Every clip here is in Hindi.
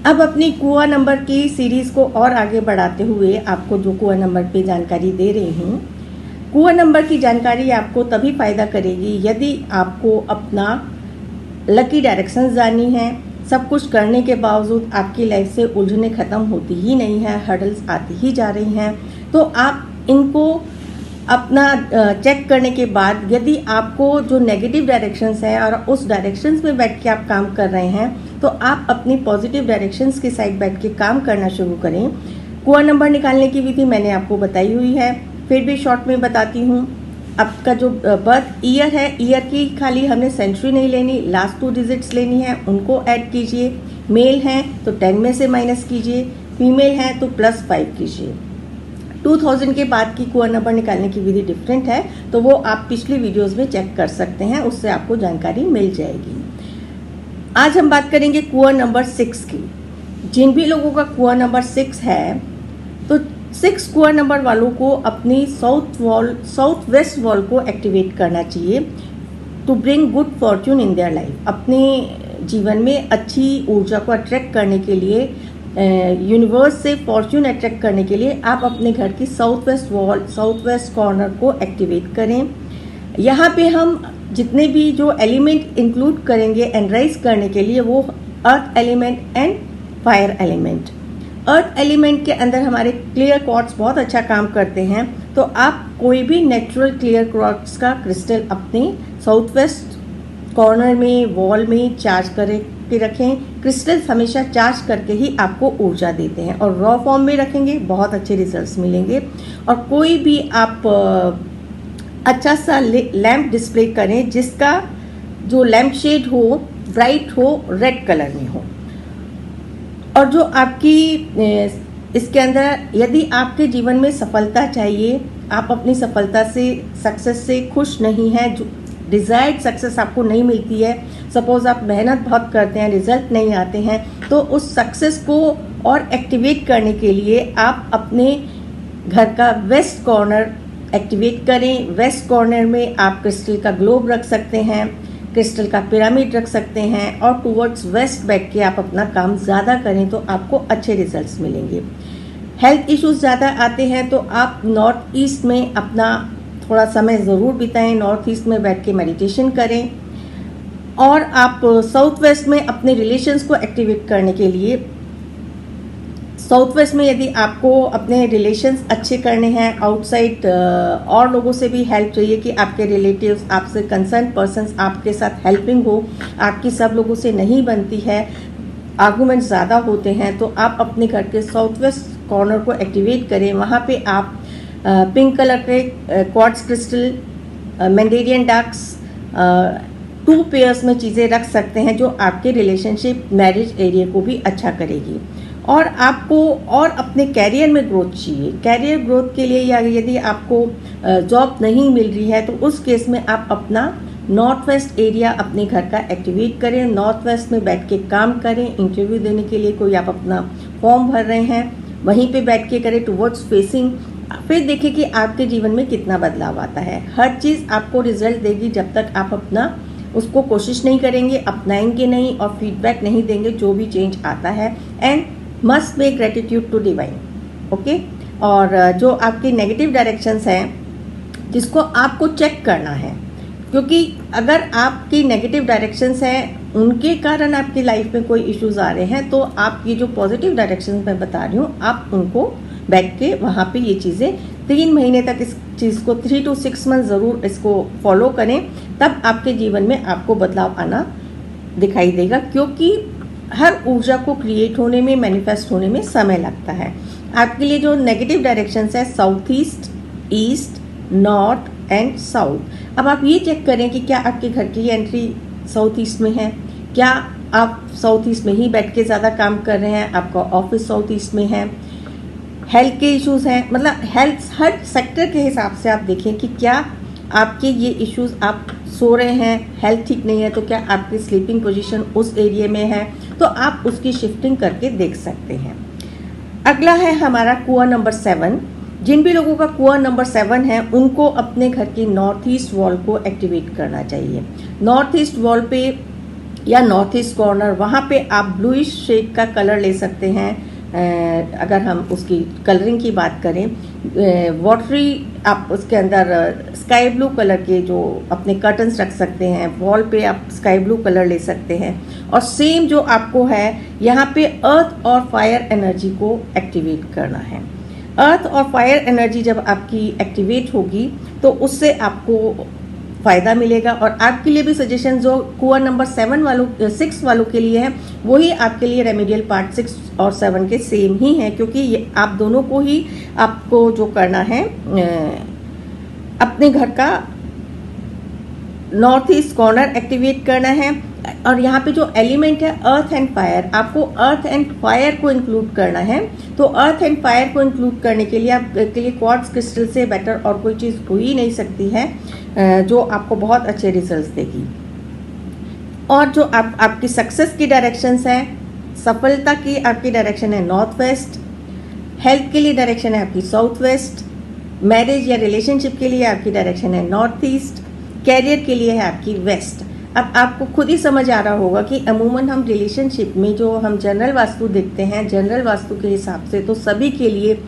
अब अपनी कुआं नंबर की सीरीज़ को और आगे बढ़ाते हुए आपको जो कुआं नंबर पे जानकारी दे रही हूँ, कुआं नंबर की जानकारी आपको तभी फ़ायदा करेगी यदि आपको अपना लकी डायरेक्शंस जाननी है। सब कुछ करने के बावजूद आपकी लाइफ से उलझने ख़त्म होती ही नहीं है, हर्डल्स आती ही जा रही हैं, तो आप इनको अपना चेक करने के बाद यदि आपको जो नेगेटिव डायरेक्शंस हैं और उस डायरेक्शंस में बैठ के आप काम कर रहे हैं, तो आप अपनी पॉजिटिव डायरेक्शंस की साइड बैठ के काम करना शुरू करें। कुआं नंबर निकालने की विधि मैंने आपको बताई हुई है, फिर भी शॉर्ट में बताती हूँ। आपका जो बर्थ ईयर है, ईयर की खाली हमने सेंचुरी नहीं लेनी, लास्ट 2 डिजिट्स लेनी है, उनको ऐड कीजिए। मेल हैं तो 10 में से माइनस कीजिए, फीमेल हैं तो +5 कीजिए। 2000 के बाद की कुआं नंबर निकालने की विधि डिफरेंट है, तो वो आप पिछली वीडियोस में चेक कर सकते हैं, उससे आपको जानकारी मिल जाएगी। आज हम बात करेंगे कुआं नंबर 6 की। जिन भी लोगों का कुआं नंबर 6 है, तो 6 कुआं नंबर वालों को अपनी साउथ वेस्ट वॉल को एक्टिवेट करना चाहिए to bring good fortune in their life. अपने जीवन में अच्छी ऊर्जा को अट्रैक्ट करने के लिए, यूनिवर्स से फॉर्च्यून अट्रैक्ट करने के लिए आप अपने घर की साउथ वेस्ट कॉर्नर को एक्टिवेट करें। यहाँ पे हम जितने भी जो एलिमेंट इंक्लूड करेंगे एनराइज करने के लिए, वो earth element and fire element. Earth element के अंदर हमारे क्लियर क्वार्ट्ज बहुत अच्छा काम करते हैं, तो आप कोई भी नेचुरल क्लियर क्वार्ट्ज का क्रिस्टल अपने साउथ वेस्ट कॉर्नर में, वॉल में चार्ज करके रखें। क्रिस्टल्स हमेशा चार्ज करके ही आपको ऊर्जा देते हैं, और रॉ फॉर्म में रखेंगे बहुत अच्छे रिजल्ट्स मिलेंगे। और कोई भी आप अच्छा सा लैम्प डिस्प्ले करें जिसका जो लैम्प शेड हो, ब्राइट हो, रेड कलर में हो। और जो आपकी इसके अंदर, यदि आपके जीवन में सफलता चाहिए, आप अपनी सफलता से, सक्सेस से खुश नहीं हैं, जो डिज़ायर्ड सक्सेस आपको नहीं मिलती है, सपोज आप मेहनत बहुत करते हैं, रिजल्ट नहीं आते हैं, तो उस सक्सेस को और एक्टिवेट करने के लिए आप अपने घर का वेस्ट कॉर्नर एक्टिवेट करें। वेस्ट कॉर्नर में आप क्रिस्टल का ग्लोब रख सकते हैं, क्रिस्टल का पिरामिड रख सकते हैं, और टूवर्ड्स वेस्ट बैठ के आप अपना काम ज़्यादा करें तो आपको अच्छे रिजल्ट्स मिलेंगे। हेल्थ इश्यूज ज़्यादा आते हैं तो आप नॉर्थ ईस्ट में अपना थोड़ा समय ज़रूर बिताएं, नॉर्थ ईस्ट में बैठ के मेडिटेशन करें। और आप साउथ वेस्ट में अपने रिलेशंस को एक्टिवेट करने के लिए, साउथ वेस्ट में यदि आपको अपने रिलेशंस अच्छे करने हैं, आउटसाइड और लोगों से भी हेल्प चाहिए कि आपके रिलेटिव्स, आपसे कंसर्न पर्सन्स आपके साथ हेल्पिंग हो, आपकी सब लोगों से नहीं बनती है, आर्गूमेंट ज़्यादा होते हैं, तो आप अपने घर के साउथ वेस्ट कॉर्नर को एक्टिवेट करें। वहाँ पे आप पिंक कलर के quartz crystal, mandarin ducks, 2 pairs में चीज़ें रख सकते हैं जो आपके रिलेशनशिप, मैरिज एरिया को भी अच्छा करेगी। और आपको और अपने कैरियर में ग्रोथ चाहिए, कैरियर ग्रोथ के लिए, या यदि आपको जॉब नहीं मिल रही है, तो उस केस में आप अपना नॉर्थ वेस्ट एरिया अपने घर का एक्टिवेट करें। नॉर्थ वेस्ट में बैठ के काम करें। इंटरव्यू देने के लिए कोई आप अपना फॉर्म भर रहे हैं, वहीं पे बैठ के करें, टुवर्ड्स फेसिंग। फिर देखिए कि आपके जीवन में कितना बदलाव आता है। हर चीज़ आपको रिजल्ट देगी जब तक आप अपना उसको कोशिश नहीं करेंगे, अपनाएंगे नहीं और फीडबैक नहीं देंगे जो भी चेंज आता है। And must make gratitude to divine, okay. और जो आपके नेगेटिव डायरेक्शंस हैं जिसको आपको चेक करना है, क्योंकि अगर आपकी नेगेटिव डायरेक्शंस हैं, उनके कारण आपकी लाइफ में कोई इश्यूज आ रहे हैं, तो आप ये जो पॉजिटिव डायरेक्शंस मैं बता रही हूँ, आप उनको बैठ के वहाँ पे ये चीज़ें 3 महीने तक इस चीज़ को 3 to 6 मंथ ज़रूर इसको फॉलो करें, तब आपके जीवन में आपको बदलाव आना दिखाई देगा। क्योंकि हर ऊर्जा को क्रिएट होने में, मैनिफेस्ट होने में समय लगता है। आपके लिए जो नेगेटिव डायरेक्शंस है, south east, east, north and south. अब आप ये चेक करें कि क्या आपके घर की एंट्री साउथ ईस्ट में है, क्या आप साउथ ईस्ट में ही बैठ के ज़्यादा काम कर रहे हैं, आपका ऑफिस साउथ ईस्ट में है, हेल्थ के इश्यूज हैं, मतलब हेल्थ हर सेक्टर के हिसाब से आप देखें कि क्या आपके ये इश्यूज, आप सो रहे हैं, हेल्थ ठीक नहीं है, तो क्या आपकी स्लीपिंग पोजीशन उस एरिया में है, तो आप उसकी शिफ्टिंग करके देख सकते हैं। अगला है हमारा कुआं नंबर 7। जिन भी लोगों का कुआं नंबर 7 है, उनको अपने घर की नॉर्थ ईस्ट वॉल को एक्टिवेट करना चाहिए। नॉर्थ ईस्ट वॉल पे या नॉर्थ ईस्ट कॉर्नर, वहाँ पे आप ब्लूइश शेड का कलर ले सकते हैं। अगर हम उसकी कलरिंग की बात करें, वाटरी आप उसके अंदर स्काई ब्लू कलर के जो अपने कर्टन्स रख सकते हैं, वॉल पे आप स्काई ब्लू कलर ले सकते हैं। और सेम जो आपको है यहाँ पे अर्थ और फायर एनर्जी को एक्टिवेट करना है। अर्थ और फायर एनर्जी जब आपकी एक्टिवेट होगी तो उससे आपको फ़ायदा मिलेगा। और आपके लिए भी सजेशन जो कुआं नंबर 6 वालों के लिए है, वही आपके लिए रेमेडियल पार्ट 6 और 7 के सेम ही है, क्योंकि ये आप दोनों को ही आपको जो करना है अपने घर का नॉर्थ ईस्ट कॉर्नर एक्टिवेट करना है। और यहाँ पे जो एलिमेंट है अर्थ एंड फायर, आपको अर्थ एंड फायर को इंक्लूड करना है। तो अर्थ एंड फायर को इंक्लूड करने के लिए आपके लिए क्वार्ट्ज क्रिस्टल से बेटर और कोई चीज़ हो ही नहीं सकती है जो आपको बहुत अच्छे रिजल्ट्स देगी। और जो आपकी सक्सेस की डायरेक्शंस हैं, सफलता की आपकी डायरेक्शन है नॉर्थ वेस्ट, हेल्थ के लिए डायरेक्शन है आपकी साउथ वेस्ट, मैरिज या रिलेशनशिप के लिए आपकी डायरेक्शन है नॉर्थ ईस्ट, कैरियर के लिए है आपकी वेस्ट। अब आपको खुद ही समझ आ रहा होगा कि अमूमन हम रिलेशनशिप में जो हम जनरल वास्तु देखते हैं, जनरल वास्तु के हिसाब से तो सभी के लिए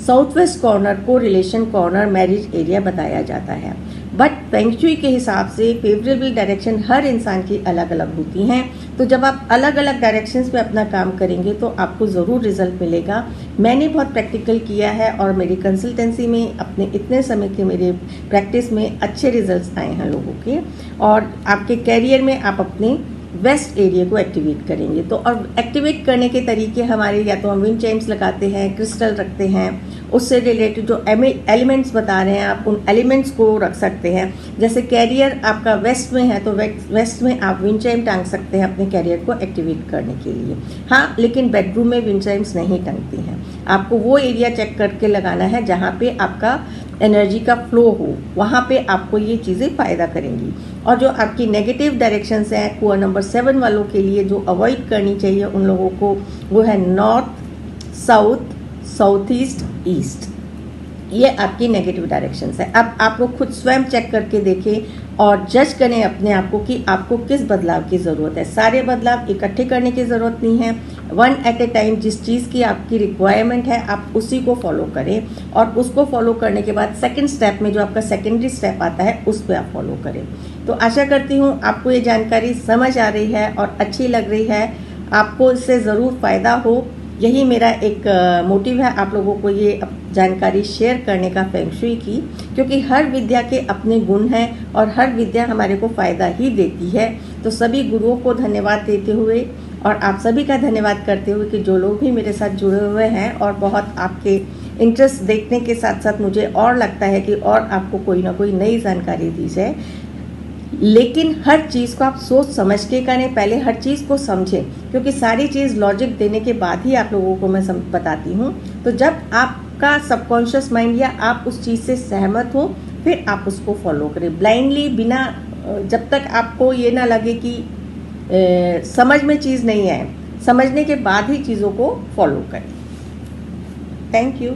साउथ वेस्ट कॉर्नर को रिलेशन कॉर्नर, मैरिज एरिया बताया जाता है। बट फेंग शुई के हिसाब से फेवरेबल डायरेक्शन हर इंसान की अलग अलग होती हैं। तो जब आप अलग अलग डायरेक्शंस पे अपना काम करेंगे तो आपको ज़रूर रिजल्ट मिलेगा। मैंने बहुत प्रैक्टिकल किया है और मेरी कंसल्टेंसी में अपने इतने समय के मेरे प्रैक्टिस में अच्छे रिजल्ट्स आए हैं लोगों के। और आपके कैरियर में आप अपने वेस्ट एरिया को एक्टिवेट करेंगे। तो और एक्टिवेट करने के तरीके हमारे, या तो हम विंड चाइम्स लगाते हैं, क्रिस्टल रखते हैं, उससे रिलेटेड जो एलिमेंट्स बता रहे हैं आप उन एलिमेंट्स को रख सकते हैं। जैसे कैरियर आपका वेस्ट में है तो वेस्ट में आप विंड चाइम टांग सकते हैं अपने कैरियर को एक्टिवेट करने के लिए। हाँ, लेकिन बेडरूम में विंड चाइम्स नहीं टांगती हैं। आपको वो एरिया चेक करके लगाना है जहाँ पे आपका एनर्जी का फ्लो हो, वहाँ पे आपको ये चीज़ें फ़ायदा करेंगी। और जो आपकी नेगेटिव डायरेक्शंस हैं कुआं नंबर 7 वालों के लिए जो अवॉइड करनी चाहिए उन लोगों को, वो है north, south, south east, east. ये आपकी नेगेटिव डायरेक्शंस है। अब आप लोग खुद स्वयं चेक करके देखें और जज करें अपने आप को कि आपको किस बदलाव की ज़रूरत है। सारे बदलाव इकट्ठे करने की ज़रूरत नहीं है, वन एट ए टाइम जिस चीज़ की आपकी रिक्वायरमेंट है आप उसी को फॉलो करें। और उसको फॉलो करने के बाद सेकंड स्टेप में जो आपका सेकेंडरी स्टेप आता है उस पर आप फॉलो करें। तो आशा करती हूँ आपको ये जानकारी समझ आ रही है और अच्छी लग रही है, आपको इससे ज़रूर फ़ायदा हो। यही मेरा एक मोटिव है आप लोगों को ये जानकारी शेयर करने का फेंग शुई की, क्योंकि हर विद्या के अपने गुण हैं और हर विद्या हमारे को फ़ायदा ही देती है। तो सभी गुरुओं को धन्यवाद देते हुए और आप सभी का धन्यवाद करते हुए कि जो लोग भी मेरे साथ जुड़े हुए हैं और बहुत आपके इंटरेस्ट देखने के साथ साथ मुझे और लगता है कि और आपको कोई ना कोई नई जानकारी दी जाए। लेकिन हर चीज़ को आप सोच समझ के करें, पहले हर चीज़ को समझें, क्योंकि सारी चीज़ लॉजिक देने के बाद ही आप लोगों को मैं बताती हूँ। तो जब आपका सबकॉन्शियस माइंड या आप उस चीज़ से सहमत हो फिर आप उसको फॉलो करें ब्लाइंडली, बिना जब तक आपको ये ना लगे कि समझ में चीज़ नहीं है, समझने के बाद ही चीज़ों को फॉलो करें। Thank you.